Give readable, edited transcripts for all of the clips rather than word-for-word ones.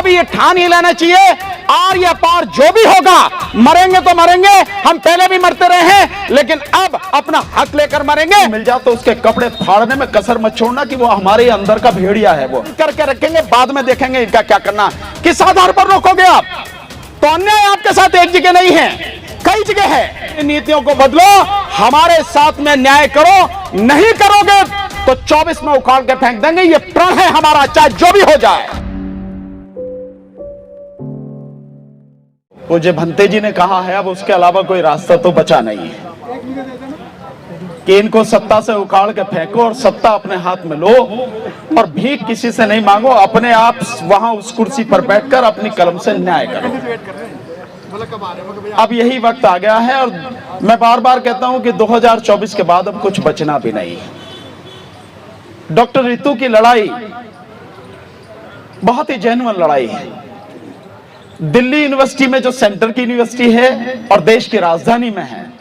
अभी ये ठान ही लेना चाहिए, आर या पार जो भी होगा, मरेंगे तो मरेंगे, हम पहले भी मरते रहे हैं, लेकिन अब अपना हक लेकर मरेंगे। मिल जाए तो उसके कपड़े फाड़ने में कसर मत छोड़ना कि वो हमारे अंदर का भेड़िया है, वो करके रखेंगे, बाद में देखेंगे इनका क्या करना। किस आधार पर रोकोगे आप? तो अन्याय आपके साथ एक जगह नहीं है, कई जगह है। इन नीतियों को बदलो, हमारे साथ में न्याय करो, नहीं करोगे तो 24 में उखाड़ के फेंक देंगे। ये प्रण है हमारा, चाहे जो भी हो जाए। पूज्य भंते जी ने कहा है, अब उसके अलावा कोई रास्ता तो बचा नहीं है कि इनको सत्ता से उखाड़ के फेंको और सत्ता अपने हाथ में लो और भीख किसी से नहीं मांगो, अपने आप वहां उस कुर्सी पर बैठकर अपनी कलम से न्याय करो। अब यही वक्त आ गया है और मैं बार बार कहता हूं कि 2024 के बाद अब कुछ बचना भी नहीं। डॉक्टर रितु की लड़ाई बहुत ही जेन्युइन लड़ाई है। दिल्ली यूनिवर्सिटी में, जो सेंटर की यूनिवर्सिटी है और देश की राजधानी में है,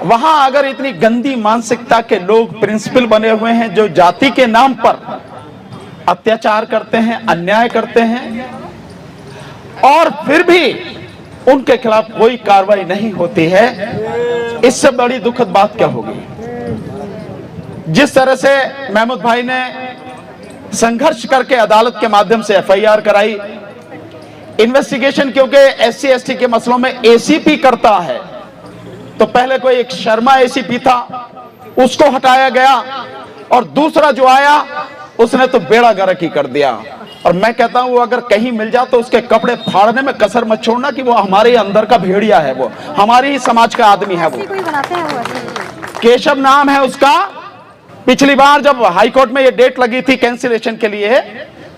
वहां अगर इतनी गंदी मानसिकता के लोग प्रिंसिपल बने हुए हैं जो जाति के नाम पर अत्याचार करते हैं, अन्याय करते हैं, और फिर भी उनके खिलाफ कोई कार्रवाई नहीं होती है, इससे बड़ी दुखद बात क्या होगी? जिस तरह से महमूद भाई ने संघर्ष करके अदालत के माध्यम से एफआईआर कराई, इन्वेस्टिगेशन क्योंकि एससी एसटी के मसलों में एसीपी करता है, तो पहले कोई एक शर्मा एसीपी था, उसको हटाया गया, और दूसरा जो आया उसने तो बेड़ा गर्क ही कर दिया। और मैं कहता हूं अगर कहीं मिल जाए तो उसके कपड़े फाड़ने में कसर मत छोड़ना कि वो हमारे अंदर का भेड़िया है, वो हमारी ही समाज का आदमी है। वो केशव नाम है उसका। पिछली बार जब हाईकोर्ट में ये डेट लगी थी कैंसिलेशन के लिए,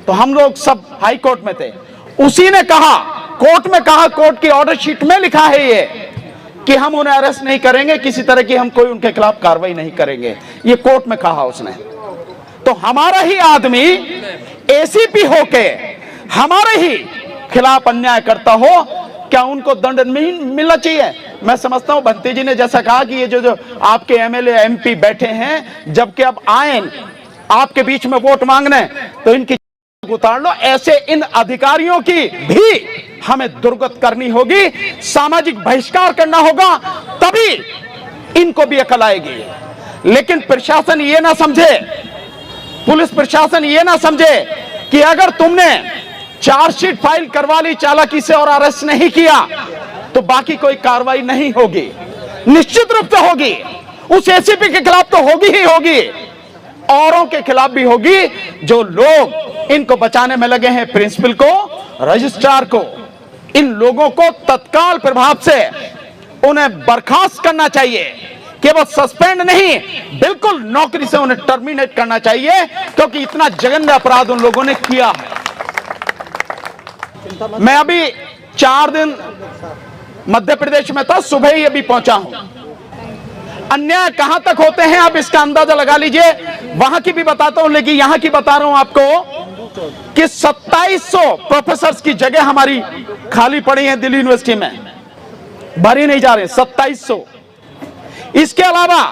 तो हम लोग सब हाईकोर्ट में थे। उसी ने कहा, कोर्ट में कहा, कोर्ट की ऑर्डर शीट में लिखा है ये कि हम उन्हें अरेस्ट नहीं करेंगे, किसी तरह की हम कोई उनके खिलाफ कार्रवाई नहीं करेंगे, ये कोर्ट में कहा उसने। तो हमारा ही आदमी एसीपी होके हमारे ही खिलाफ अन्याय करता हो, क्या उनको दंड नहीं मिलना चाहिए? मैं समझता हूं भंते जी ने जैसा कहा कि ये जो आपके एमएलए एमपी बैठे हैं, जबकि अब आए आपके बीच में वोट मांगने, तो इनकी उतार लो। ऐसे इन अधिकारियों की भी हमें दुर्गत करनी होगी, सामाजिक बहिष्कार करना होगा, तभी इनको भी अकल आएगी। लेकिन प्रशासन ये ना समझे, पुलिस प्रशासन ये ना समझे कि अगर तुमने चार्जशीट फाइल करवा ली चालाकी से और अरेस्ट नहीं किया तो बाकी कोई कार्रवाई नहीं होगी। निश्चित रूप से होगी, उस एसीपी के खिलाफ तो होगी ही होगी, औरों के खिलाफ भी होगी। जो लोग इनको बचाने में लगे हैं, प्रिंसिपल को, रजिस्ट्रार को, इन लोगों को तत्काल प्रभाव से उन्हें बर्खास्त करना चाहिए, केवल सस्पेंड नहीं, बिल्कुल नौकरी से उन्हें टर्मिनेट करना चाहिए, क्योंकि इतना जघन्य अपराध उन लोगों ने किया है। मैं अभी 4 दिन मध्य प्रदेश में था, सुबह ही अभी पहुंचा हूं। अन्याय कहां तक होते हैं आप इसका अंदाजा लगा लीजिए। वहां की भी बताता हूं, लेकिन यहां की बता रहा हूं आपको कि 2700 प्रोफेसर की जगह हमारी खाली पड़ी है दिल्ली यूनिवर्सिटी में, भरी नहीं जा रहे, 2700। इसके अलावा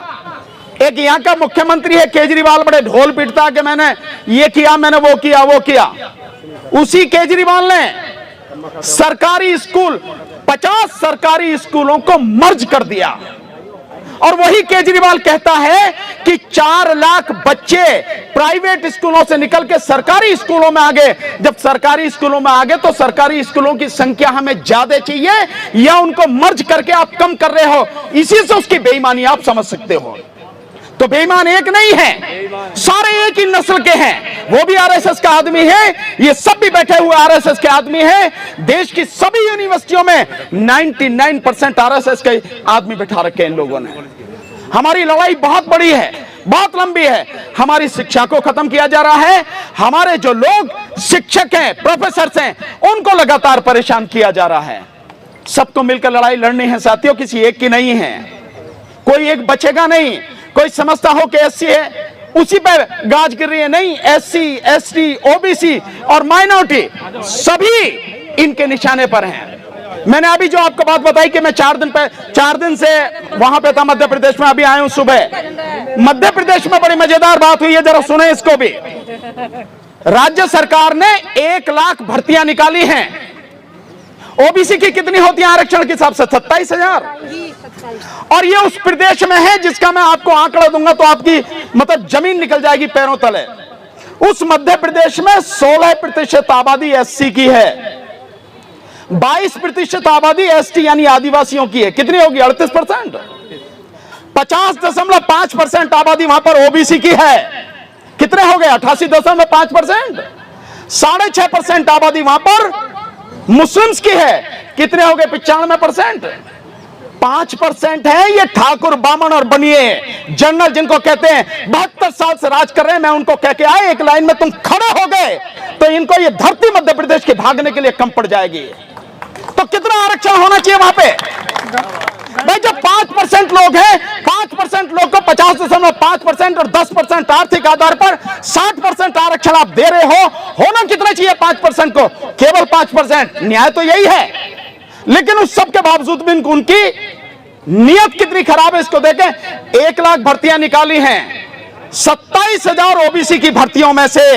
एक यहां का मुख्यमंत्री है केजरीवाल, बड़े ढोल पीटता कि मैंने ये किया, मैंने वो किया, वो किया। उसी केजरीवाल ने सरकारी स्कूल, 50 सरकारी स्कूलों को मर्ज कर दिया, और वही केजरीवाल कहता है कि 4 लाख बच्चे प्राइवेट स्कूलों से निकल के सरकारी स्कूलों में आ गए। जब सरकारी स्कूलों में आ गए तो सरकारी स्कूलों की संख्या हमें ज्यादा चाहिए या उनको मर्ज करके आप कम कर रहे हो? इसी से उसकी बेईमानी आप समझ सकते हो। तो बेईमान एक नहीं है, सारे एक ही नस्ल के हैं। वो भी आरएसएस का आदमी है, ये सब भी बैठे हुए आरएसएस के आदमी हैं। देश की सभी यूनिवर्सिटियों में 99% आरएसएस के आदमी बैठा रखे हैं इन लोगों ने। हमारी लड़ाई बहुत बड़ी है, बहुत लंबी है। हमारी शिक्षा को खत्म किया जा रहा है, हमारे जो लोग शिक्षक हैं, प्रोफेसर हैं, उनको लगातार परेशान किया जा रहा है। सबको मिलकर लड़ाई लड़नी है साथियों, किसी एक की नहीं है। कोई एक बचेगा नहीं। कोई समझता हो कि एससी है उसी पे गाज गिर रही है, नहीं। एससी, एसटी, ओबीसी और माइनॉरिटी सभी इनके निशाने पर हैं। मैंने अभी जो आपको बात बताई कि मैं 4 दिन से वहां पे था मध्य प्रदेश में, अभी आया हूं सुबह। मध्य प्रदेश में बड़ी मजेदार बात हुई है, जरा सुने इसको भी। राज्य सरकार ने 1 लाख भर्तियां निकाली हैं। ओबीसी की कितनी होती है आरक्षण के हिसाब से? 27,000। और ये उस प्रदेश में है जिसका मैं आपको आंकड़ा दूंगा तो आपकी मतलब जमीन निकल जाएगी पैरों तले। उस मध्य प्रदेश में 16% आबादी एससी की है, 22% आबादी एसटी यानी आदिवासियों की है। कितनी होगी? 38%। 50.5% आबादी वहां पर ओबीसी की है। कितने हो गए? 88.5%। 6.5% आबादी वहां पर मुस्लिम्स की है। कितने हो गए? 95%। 5% है ये ठाकुर, बामन और बनिए जनरल, जिनको कहते हैं 72 साल से राज कर रहे हैं। मैं उनको कह के आए, एक लाइन में तुम खड़े हो गए तो इनको ये धरती मध्य प्रदेश के भागने के लिए कम पड़ जाएगी। तो कितना आरक्षण होना चाहिए वहां पे? भाई जब 5% लोग हैं, 5% लोग को 50.5% और 10% आर्थिक आधार पर 60% आरक्षण आप दे रहे हो, होना कितना चाहिए 5% को? केवल 5%। न्याय तो यही है, लेकिन उस सब के बावजूद भी उनकी नियत कितनी खराब है इसको देखें। 1 लाख भर्तियां निकाली हैं, 27,000 ओबीसी की भर्तियों में से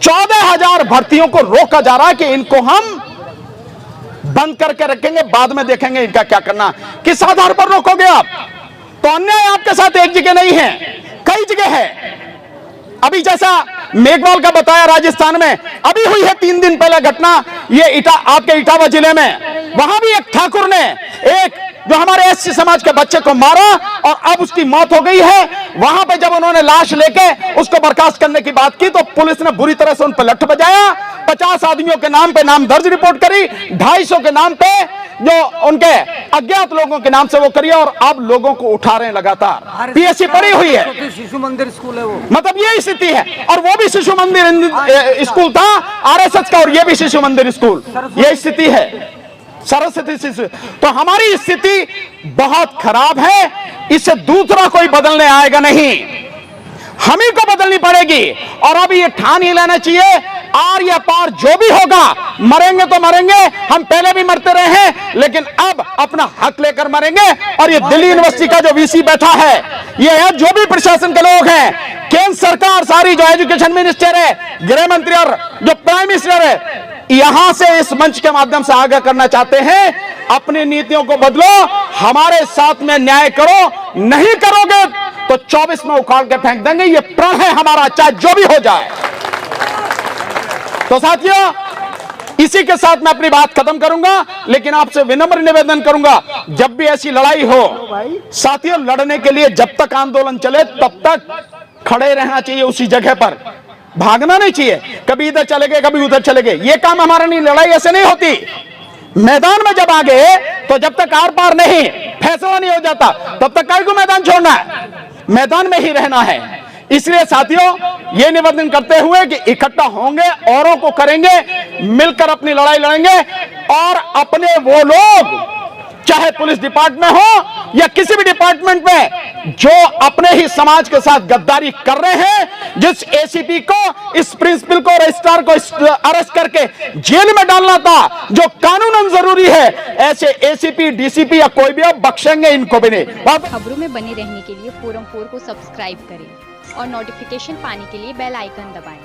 14,000 भर्तियों को रोका जा रहा है कि इनको हम बंद करके रखेंगे, बाद में देखेंगे इनका क्या करना। किस आधार पर रोकोगे आप? तो अन्याय आपके साथ एक जगह नहीं है, कई जगह है। अभी जैसा मेघवाल का बताया, राजस्थान में अभी हुई है 3 दिन पहले घटना, ये आपके इटावा जिले में। वहां भी एक ठाकुर ने एक जो हमारे एससी समाज के बच्चे को मारा और अब उसकी मौत हो गई है। वहां पे जब उन्होंने लाश लेके उसको बर्खास्त करने की बात की तो पुलिस ने बुरी तरह से उन पर लठ बजाया। 50 आदमियों के नाम पे नाम दर्ज रिपोर्ट करी, 250 के नाम पे जो उनके अज्ञात लोगों के नाम से वो करिए, और अब लोगों को उठा रहे हैं लगातार। पीएससी पड़ी हुई है, शिशु मंदिर स्कूल है वो, मतलब यही स्थिति है। और वो भी शिशु मंदिर स्कूल था आरएसएस का, और ये भी शिशु मंदिर स्कूल, यही स्थिति है। सरस्वती शिशु, तो हमारी स्थिति बहुत खराब है। इसे दूसरा कोई बदलने आएगा नहीं, हम ही को बदलनी पड़ेगी। और अब ये ठान ही लेना चाहिए, आर या पार जो भी होगा, मरेंगे तो मरेंगे, हम पहले भी मरते रहे हैं, लेकिन अब अपना हक लेकर मरेंगे। और ये दिल्ली यूनिवर्सिटी का जो वीसी बैठा है, ये है जो भी प्रशासन के लोग हैं, केंद्र सरकार सारी, जो एजुकेशन मिनिस्टर है, गृह मंत्री और जो प्राइम मिनिस्टर है, यहां से इस मंच के माध्यम से आगाह करना चाहते हैं, अपनी नीतियों को बदलो, हमारे साथ में न्याय करो। नहीं करोगे तो 24 में उखाड़ के फेंक देंगे। ये प्रण है हमारा, चाहे जो भी हो जाए। तो साथियों, इसी के साथ मैं अपनी बात खत्म करूंगा, लेकिन आपसे विनम्र निवेदन करूंगा, जब भी ऐसी लड़ाई हो साथियों, लड़ने के लिए जब तक आंदोलन चले तब तक खड़े रहना चाहिए उसी जगह पर, भागना नहीं चाहिए। कभी इधर चले गए, कभी उधर चले गए, ये काम हमारा नहीं। लड़ाई ऐसे नहीं होती। मैदान में जब आ गए तो जब तक आर पार नहीं फैसला नहीं हो जाता तब तक काहे को मैदान छोड़ना है, मैदान में ही रहना है। इसलिए साथियों, ये निवेदन करते हुए कि इकट्ठा होंगे, औरों को करेंगे, मिलकर अपनी लड़ाई लड़ेंगे। और अपने वो लोग, चाहे पुलिस डिपार्टमेंट हो या किसी भी डिपार्टमेंट में, जो अपने ही समाज के साथ गद्दारी कर रहे हैं, जिस एसीपी को, इस प्रिंसिपल को, रजिस्ट्रार को अरेस्ट करके जेल में डालना था, जो कानूनन जरूरी है, ऐसे एसीपी, डीसीपी या कोई भी, अब बख्शेंगे इनको भी नहीं। खबरों में बने रहने के लिए फोरम 4 को सब्सक्राइब करें और नोटिफिकेशन पाने के लिए बेल आइकन दबाएं।